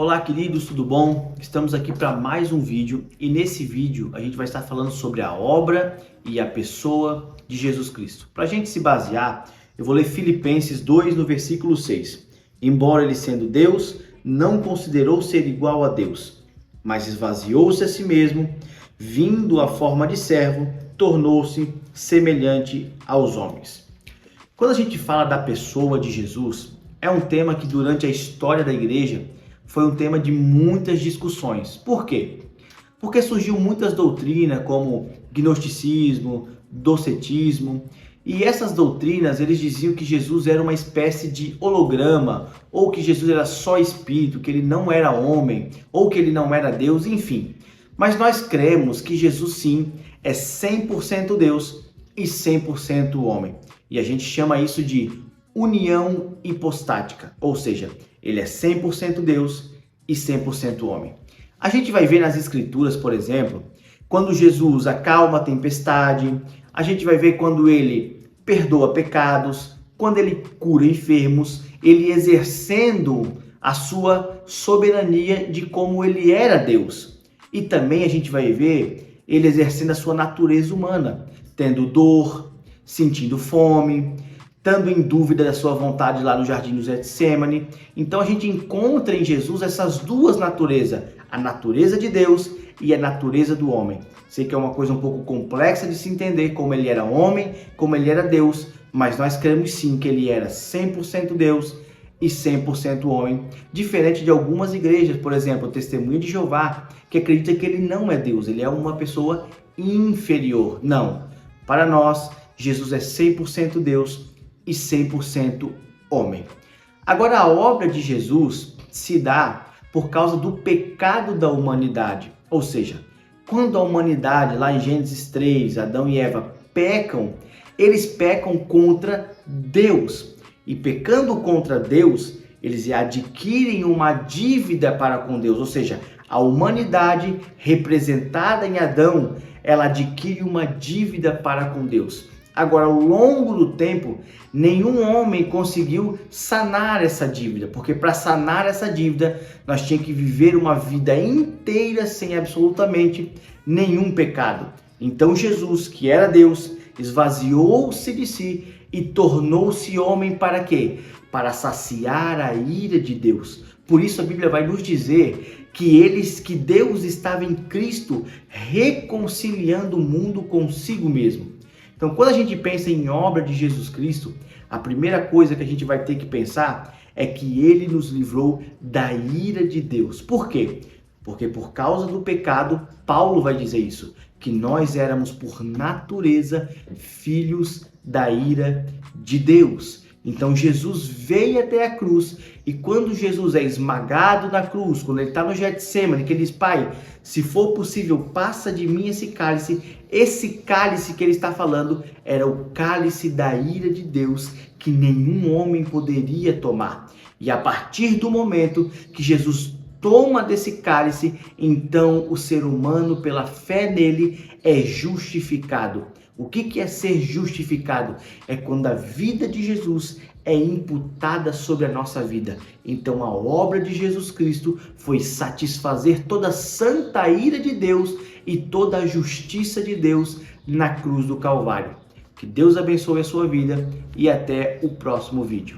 Olá, queridos, tudo bom? Estamos aqui para mais um vídeo e nesse vídeo a gente vai estar falando sobre a obra e a pessoa de Jesus Cristo. Para a gente se basear, eu vou ler Filipenses 2 no versículo 6. Embora ele sendo Deus, não considerou ser igual a Deus, mas esvaziou-se a si mesmo, vindo à forma de servo, tornou-se semelhante aos homens. Quando a gente fala da pessoa de Jesus, é um tema que durante a história da igreja foi um tema de muitas discussões. Por quê? Porque surgiu muitas doutrinas como gnosticismo, docetismo, e essas doutrinas eles diziam que Jesus era uma espécie de holograma, ou que Jesus era só espírito, que ele não era homem, ou que ele não era Deus, enfim. Mas nós cremos que Jesus sim é 100% Deus e 100% homem. E a gente chama isso de união hipostática, ou seja, ele é 100% Deus e 100% homem. A gente vai ver nas escrituras, por exemplo, quando Jesus acalma a tempestade, a gente vai ver quando ele perdoa pecados, quando ele cura enfermos, ele exercendo a sua soberania de como ele era Deus. E também a gente vai ver ele exercendo a sua natureza humana, tendo dor, sentindo fome, estando em dúvida da sua vontade lá no jardim do Getsemane. Então a gente encontra em Jesus essas duas naturezas, a natureza de Deus e a natureza do homem. Sei que é uma coisa um pouco complexa de se entender, como ele era homem, como ele era Deus, mas nós cremos sim que ele era 100% Deus e 100% homem, diferente de algumas igrejas, por exemplo, o Testemunho de Jeová, que acredita que ele não é Deus, ele é uma pessoa inferior. Não, para nós, Jesus é 100% Deus e 100% homem. Agora, a obra de Jesus se dá por causa do pecado da humanidade. Ou seja, quando a humanidade, lá em Gênesis 3, Adão e Eva pecam, eles pecam contra Deus. E pecando contra Deus, eles adquirem uma dívida para com Deus. Ou seja, a humanidade representada em Adão, ela adquire uma dívida para com Deus. Agora, ao longo do tempo, nenhum homem conseguiu sanar essa dívida, porque para sanar essa dívida, nós tínhamos que viver uma vida inteira sem absolutamente nenhum pecado. Então Jesus, que era Deus, esvaziou-se de si e tornou-se homem para quê? Para saciar a ira de Deus. Por isso a Bíblia vai nos dizer que Deus estava em Cristo reconciliando o mundo consigo mesmo. Então, quando a gente pensa em obra de Jesus Cristo, a primeira coisa que a gente vai ter que pensar é que ele nos livrou da ira de Deus. Por quê? Porque por causa do pecado, Paulo vai dizer isso, que nós éramos por natureza filhos da ira de Deus. Então Jesus veio até a cruz e quando Jesus é esmagado na cruz, quando ele está no Getsemane, que ele diz, Pai, se for possível, passa de mim esse cálice que ele está falando era o cálice da ira de Deus que nenhum homem poderia tomar. E a partir do momento que Jesus toma desse cálice, então o ser humano, pela fé nele, é justificado. O que é ser justificado? É quando a vida de Jesus é imputada sobre a nossa vida. Então a obra de Jesus Cristo foi satisfazer toda a santa ira de Deus e toda a justiça de Deus na cruz do Calvário. Que Deus abençoe a sua vida e até o próximo vídeo.